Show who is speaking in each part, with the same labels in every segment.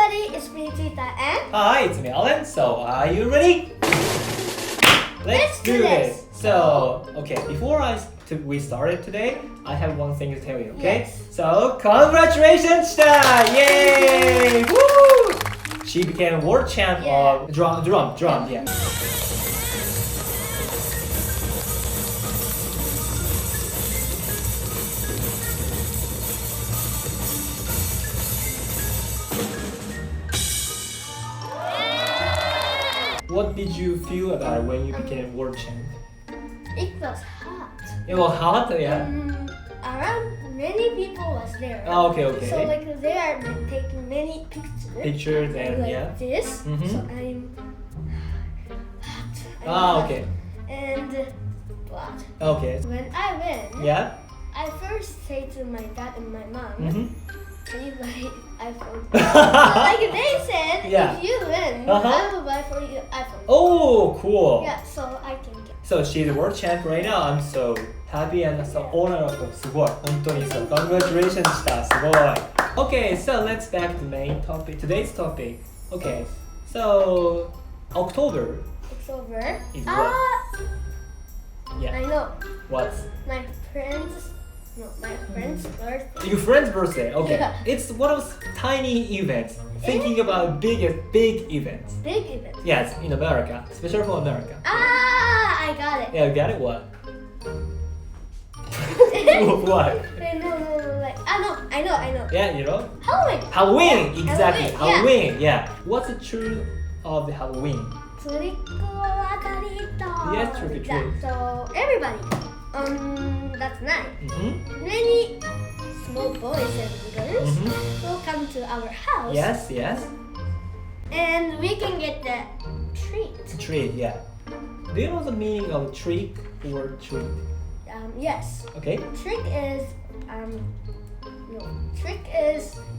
Speaker 1: everybody, it's me Chita and
Speaker 2: Hi, it's me Allen. So, are you ready? Let's do this. So, okay, before we started today, I have one thing to tell you, okay?
Speaker 1: Yes.
Speaker 2: So, congratulations, Chita! Yay! Woo! She became world champ of drum, yeah. What did you feel about it when you became world champ?
Speaker 1: it was hot.
Speaker 2: It was hot, yeah.
Speaker 1: Around many people was there.
Speaker 2: Oh, okay.
Speaker 1: So like they are taking many
Speaker 2: Pictures and
Speaker 1: like
Speaker 2: yeah.
Speaker 1: this.
Speaker 2: Mhm.
Speaker 1: So I'm hot. I'm
Speaker 2: Ah,
Speaker 1: hot.
Speaker 2: okay.
Speaker 1: And what?
Speaker 2: Okay.
Speaker 1: When I win,
Speaker 2: Yeah.
Speaker 1: I first say to my dad and my mom,
Speaker 2: Mhm.
Speaker 1: can you buy iPhone? So like they said,
Speaker 2: Yeah.
Speaker 1: if you win,
Speaker 2: Uh-huh.
Speaker 1: I will buy for you iPhone.
Speaker 2: Oh, cool.
Speaker 1: Yeah, so I can get.
Speaker 2: So she's a world champ right now. I'm so happy and so honored. すごい。本当にそう。Congratulations した。すごい。Okay, so let's back to the main topic. Today's topic. Okay, so October
Speaker 1: It's over.
Speaker 2: is what? Yeah.
Speaker 1: I know.
Speaker 2: What's
Speaker 1: My friend's birthday.
Speaker 2: your friend's birthday? Okay.
Speaker 1: Yeah.
Speaker 2: It's one of those tiny events. Thinking about big events.
Speaker 1: Big event.
Speaker 2: Yes, in America, especially for America.
Speaker 1: I got it.
Speaker 2: Yeah, you got it. What? What?
Speaker 1: No, like, I know.
Speaker 2: Yeah, you know.
Speaker 1: Halloween.
Speaker 2: Halloween, exactly.
Speaker 1: Halloween,
Speaker 2: Halloween, yeah. What's the truth of the Halloween?
Speaker 1: Trick or treat.
Speaker 2: Yes, trick or treat.
Speaker 1: Yeah, so everybody, that's night.
Speaker 2: Mm-hmm.
Speaker 1: Many small boys and girls
Speaker 2: Mhm.
Speaker 1: will come to our house.
Speaker 2: Yes.
Speaker 1: And we can get the treat.
Speaker 2: Treat, yeah. Do you know the meaning of trick or treat?
Speaker 1: Yes.
Speaker 2: Okay.
Speaker 1: Trick is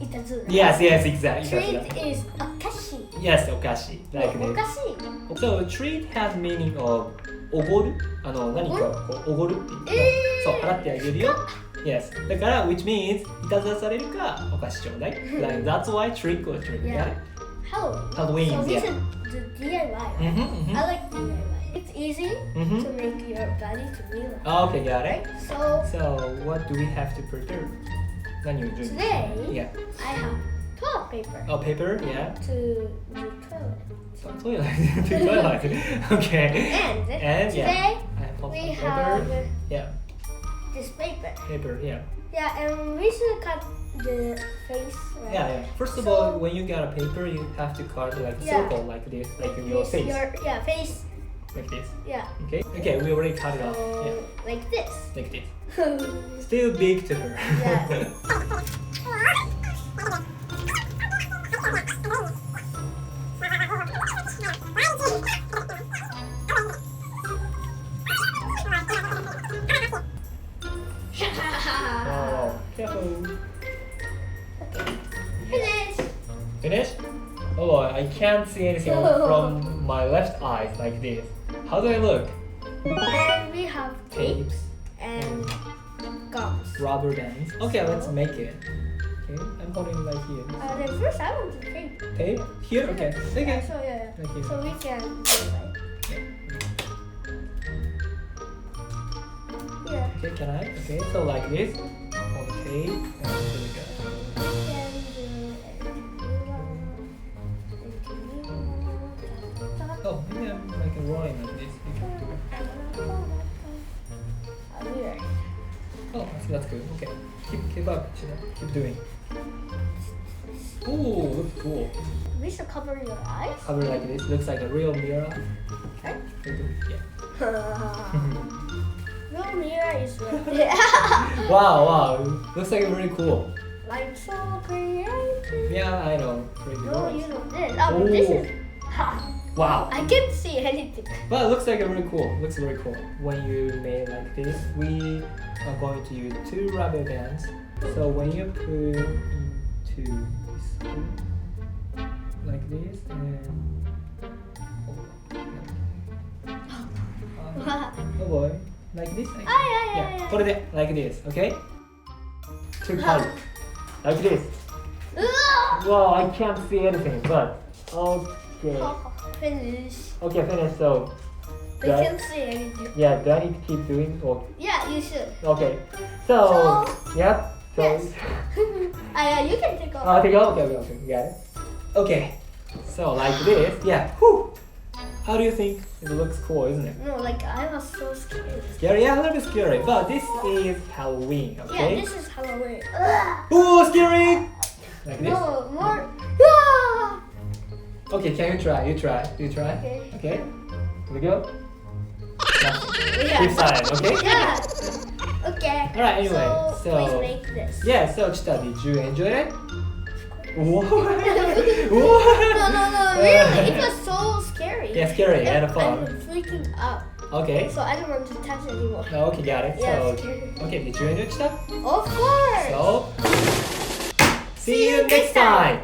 Speaker 1: itazura.
Speaker 2: Yes, exactly.
Speaker 1: Treat is akashi.
Speaker 2: Yes, okashi. Like this.
Speaker 1: Okashi.
Speaker 2: So treat has meaning of おごる何かをこうおごるっていうそう払ってあげるよ Yes だから which means いたずらされるかお菓子ちょうだい like, That's why trick or treat
Speaker 1: Yeah. Halloween.
Speaker 2: Halloween,
Speaker 1: So this
Speaker 2: yeah.
Speaker 1: is the DIY.
Speaker 2: Mhm.
Speaker 1: I like DIY. It's easy
Speaker 2: Mhm.
Speaker 1: to make your body to relax.
Speaker 2: Okay, got it.
Speaker 1: So
Speaker 2: So what do we have to prepare? 何を準備
Speaker 1: today
Speaker 2: Yeah.
Speaker 1: I have toilet paper
Speaker 2: Oh, paper, yeah.
Speaker 1: to do toilet.
Speaker 2: Toilet. Toilet. Okay.
Speaker 1: And
Speaker 2: yeah.
Speaker 1: today
Speaker 2: I have
Speaker 1: we
Speaker 2: paper.
Speaker 1: have
Speaker 2: Yeah.
Speaker 1: this paper.
Speaker 2: Paper, yeah.
Speaker 1: Yeah, and we should cut the face. Right?
Speaker 2: Yeah. First of
Speaker 1: So-
Speaker 2: all, when you get a paper, you have to cut like
Speaker 1: Yeah.
Speaker 2: circle like this, like in your
Speaker 1: This,
Speaker 2: face,
Speaker 1: face.
Speaker 2: like this.
Speaker 1: Yeah.
Speaker 2: Okay, we already cut it off.
Speaker 1: So,
Speaker 2: Yeah,
Speaker 1: like this.
Speaker 2: like this. Still big to her.
Speaker 1: Yeah.
Speaker 2: Oh, careful.
Speaker 1: Finish.
Speaker 2: Finish? Oh, I can't see anything from my left eye like this. How do I look?
Speaker 1: And we have tapes
Speaker 2: Tapes,
Speaker 1: and gums.
Speaker 2: rubber bands. Okay, let's make it. Okay, I'm holding it right here.
Speaker 1: Then first I want to tape.
Speaker 2: Tape? Here? Okay. Okay.
Speaker 1: So yeah.
Speaker 2: Right here.
Speaker 1: So we can do it like here.
Speaker 2: Okay, can I? Okay, so like this. On the tape. And here we go. Oh, maybe I'm like rolling like this. You can do it. Oh, that's good. Okay. Keep up. Keep doing. Ooh, looks cool.
Speaker 1: We should cover your eyes.
Speaker 2: Cover like this. Looks like a real mirror.
Speaker 1: Okay.
Speaker 2: Yeah.
Speaker 1: No mirror is right there.
Speaker 2: Wow. Looks like really cool.
Speaker 1: I'm so creative.
Speaker 2: Yeah, I know. Pretty
Speaker 1: No,
Speaker 2: nice.
Speaker 1: you know this. Oh, this is.
Speaker 2: Wow.
Speaker 1: I can't see anything.
Speaker 2: But it looks like a really cool. Looks very cool. When you made like this, we are going to use 2 rubber bands. So when you put into this hole, like this and oh boy, like this. Like
Speaker 1: Yeah.
Speaker 2: これで like this, okay? 2 colors, like this. Well, I can't see anything, but okay.
Speaker 1: Finish.
Speaker 2: Okay, finish. So,
Speaker 1: I
Speaker 2: do I-
Speaker 1: can't see anything.
Speaker 2: yeah, do I need to keep doing? Or
Speaker 1: Yeah, you should.
Speaker 2: okay. So, yeah. So,
Speaker 1: Yes. You can take off.
Speaker 2: take it off. Okay. Got it. Okay. So like this. Yeah. Whew. How do you think? It looks cool, isn't it?
Speaker 1: No, like I was so scared.
Speaker 2: Scary? Yeah, a little bit scary. But this is Halloween.
Speaker 1: Yeah,
Speaker 2: Okay.
Speaker 1: this is Halloween.
Speaker 2: Oh, scary! Like this.
Speaker 1: No, more.
Speaker 2: Okay, can you try? You try.
Speaker 1: Okay.
Speaker 2: Okay. Here we go.
Speaker 1: Yeah.
Speaker 2: Keep silent, okay?
Speaker 1: Yeah. Okay.
Speaker 2: Alright, anyway, so-
Speaker 1: please make this.
Speaker 2: Yeah, so Chita, did you enjoy it? What?
Speaker 1: No, really, it was so scary.
Speaker 2: Yeah, scary and fun.
Speaker 1: I'm freaking out,
Speaker 2: Okay.
Speaker 1: so I don't want to touch anymore.
Speaker 2: Okay, got it.
Speaker 1: Yeah,
Speaker 2: So,
Speaker 1: it's scary.
Speaker 2: okay, did you enjoy Chita?
Speaker 1: Of course.
Speaker 2: So, see you next time.